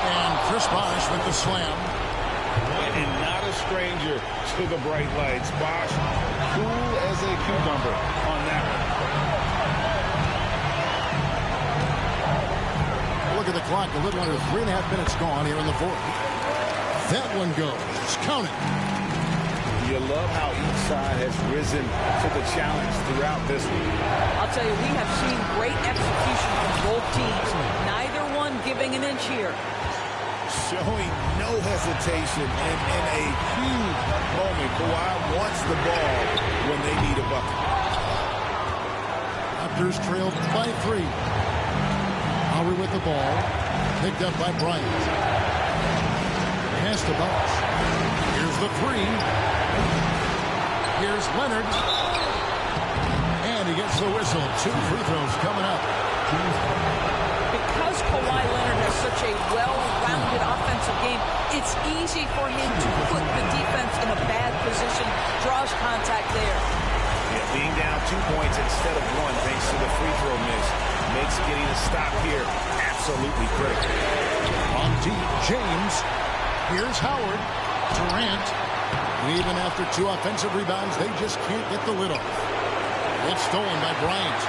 And Chris Bosh with the slam. And not a stranger to the bright lights. Bosh, cool as a cucumber on that one. Look at the clock. A little under 3.5 minutes gone here in the fourth. That one goes. Count it. You love how each side has risen to the challenge throughout this one. I'll tell you, we have seen great execution from both teams. Neither one giving an inch here. Showing no hesitation and in a huge moment. Kawhi wants the ball when they need a bucket. Raptors trailed by 3. Lowry with the ball. Picked up by Bryant. Pass to Bosh. Here's the 3. Here's Leonard. And he gets the whistle. 2 free throws coming up. Because Kawhi Leonard has such a well-rounded offensive game, it's easy for him to put the defense in a bad position, draws contact there. Yeah, being down 2 points instead of 1 thanks to the free throw miss makes getting a stop here absolutely critical. On deep, James. Here's Howard. Durant. Even after 2 offensive rebounds, they just can't get the lid off. It's stolen by Bryant.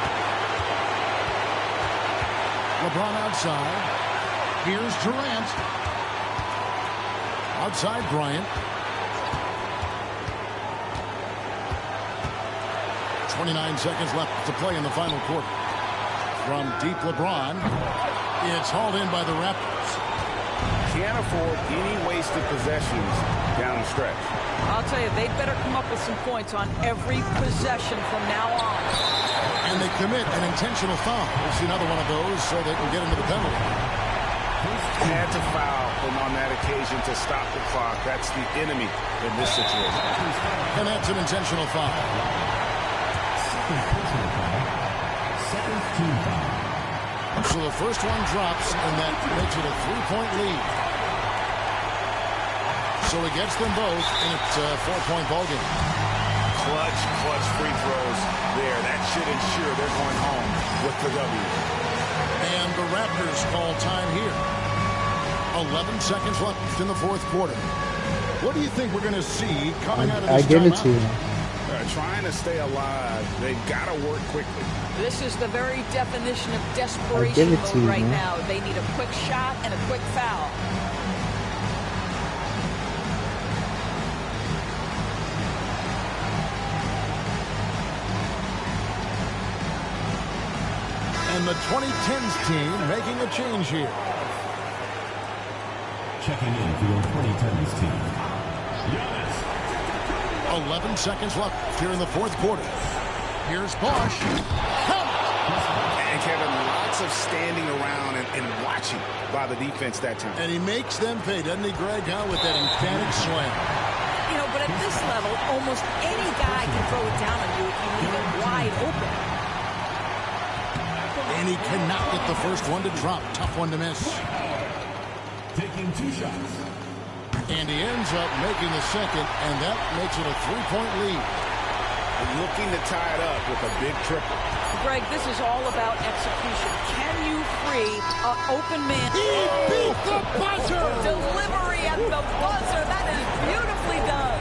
LeBron outside. Here's Durant. Outside Bryant. 29 seconds left to play in the final quarter. From deep LeBron. It's hauled in by the Raptors. Can't afford any wasted possessions down the stretch. I'll tell you, they better come up with some points on every possession from now on. And And they commit an intentional foul. We'll see another one of those so they can get into the penalty. Had to foul on that occasion to stop the clock. That's the enemy in this situation. And that's an intentional foul. So the first one drops, and that makes it a 3-point lead. So he gets them both, and it's a 4-point ballgame. Clutch free throws there. That should ensure they're going home with the W. And the Raptors call time here. 11 seconds left in the fourth quarter. What do you think we're going to see coming out of this I give it timeout? to you. Trying to stay alive. They've got to work quickly. This is the very definition of desperation mode right now. They need a quick shot and a quick foul. And the 2010s team making a change here. Checking in for your 2010s team. 11 seconds left here in the fourth quarter. Here's Bosch. And Kevin, lots of standing around and watching by the defense that time. And he makes them pay, doesn't he, Greg, with that emphatic slam. You know, but at this level, almost any guy can throw it down on you if you leave it wide open. And he cannot get the first one to drop. Tough one to miss. Taking 2 shots. And he ends up making the second, and that makes it a 3-point lead. Looking to tie it up with a big triple. Greg, this is all about execution. Can you free an open man? He beat the buzzer! Delivery at the buzzer. That is beautifully done.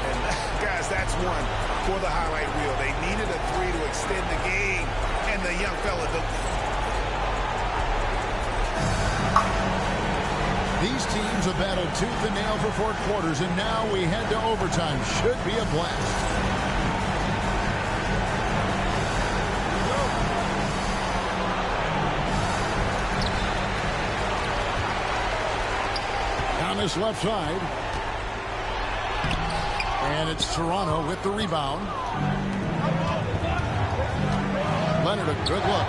And guys, that's one for the highlight reel. They needed a 3 to extend the game, and the young fella These teams have battled tooth and nail for 4 quarters, and now we head to overtime. Should be a blast. Down this left side. And it's Toronto with the rebound. Leonard, a good look.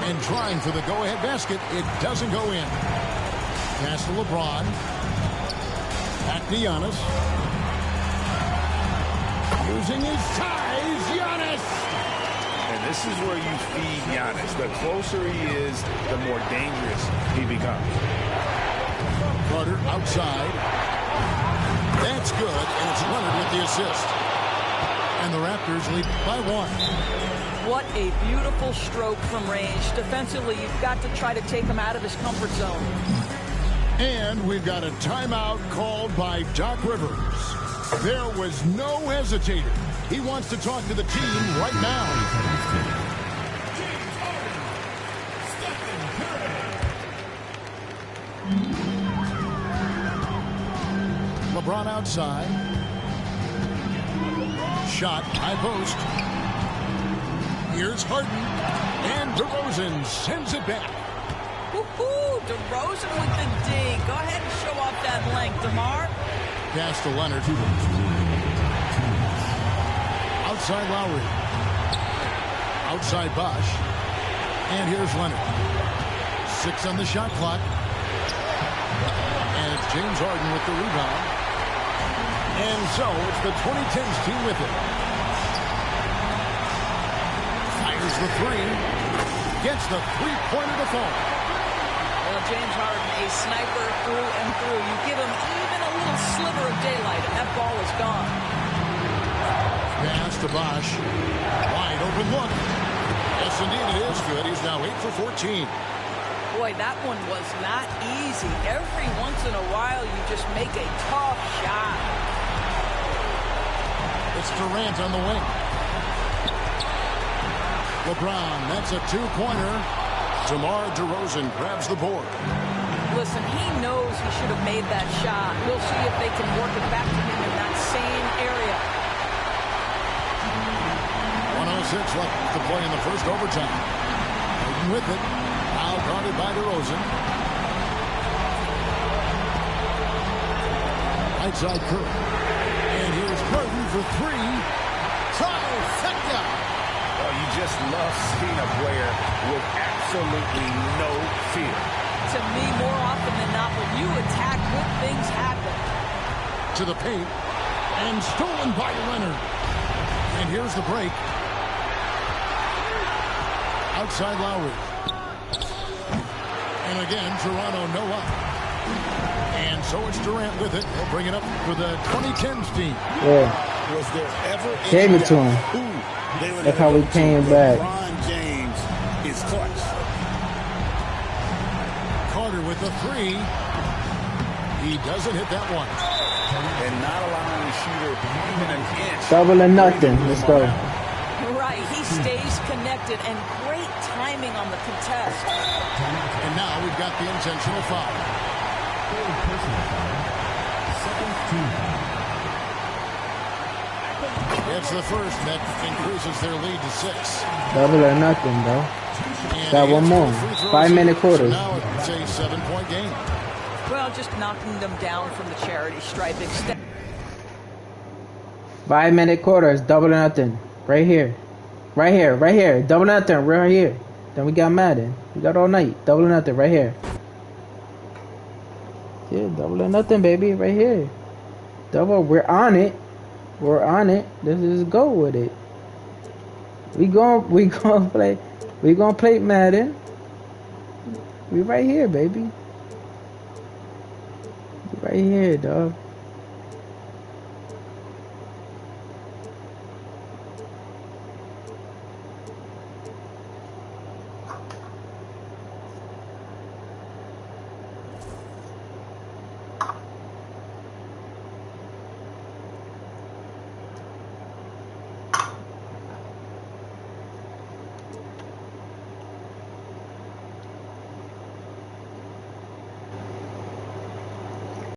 And trying for the go-ahead basket. It doesn't go in. Pass to LeBron. Back to Giannis. Using his size, Giannis! And this is where you feed Giannis. The closer he is, the more dangerous he becomes. Carter outside. That's good, and it's Leonard with the assist. And the Raptors lead by 1. What a beautiful stroke from range. Defensively, you've got to try to take him out of his comfort zone. And we've got a timeout called by Doc Rivers. There was no hesitating. He wants to talk to the team right now. LeBron outside. Shot, high post. Here's Harden. And DeRozan sends it back. Woohoo! DeRozan with the dig. Go ahead and show off that length, DeMar. Pass to Leonard. Outside Lowry. Outside Bosch. And here's Leonard. 6 on the shot clock. And it's James Harden with the rebound. And so it's the 2010s team with it. Fires the 3. Gets the 3-pointer to fall. Well, James Harden, a sniper through and through. You give him even a little sliver of daylight, and that ball is gone. Pass to Bosch. Wide open look. Yes, indeed, it is good. He's now 8 for 14. Boy, that one was not easy. Every once in a while, you just make a tough shot. It's Durant on the wing. LeBron, that's a 2-pointer. DeMar DeRozan grabs the board. Listen, he knows he should have made that shot. We'll see if they can work it back to him in that same area. 1:06 left to play in the first overtime. Harden with it. Now guarded by DeRozan. Right side Curry. And here's Harden for 3. Trifecta. Well, you just love seeing a player with absolutely no fear. To me, more often than not, when you attack, good things happen. To the paint. And stolen by Leonard. And here's the break. Outside Lowry. And again, Toronto no up. And so it's Durant with it. He'll bring it up for the 2010s team. Yeah. Was there ever gave it to him. That's how we came back. LeBron James is clutch. Carter with the three. He doesn't hit that one. And not allowing the shooter even an inch. Double or nothing. Let's go. Right. He stays connected and great timing on the contest. And now we've got the intentional foul. It's the first that increases their lead to 6. Double or nothing, though. And got one more. 5-minute quarters. So now it's a 7-point game. Well, just knocking them down from the charity stripe. 5-minute quarters. Double or nothing. Right here. Right here. Right here. Double or nothing. Right here. Then we got Madden. We got all night. Double or nothing. Right here. Yeah, double or nothing, baby. Right here. Double. We're on it. We're on it. Let's just go with it. We gonna play. We gonna play Madden. We right here, baby. Right here, dog.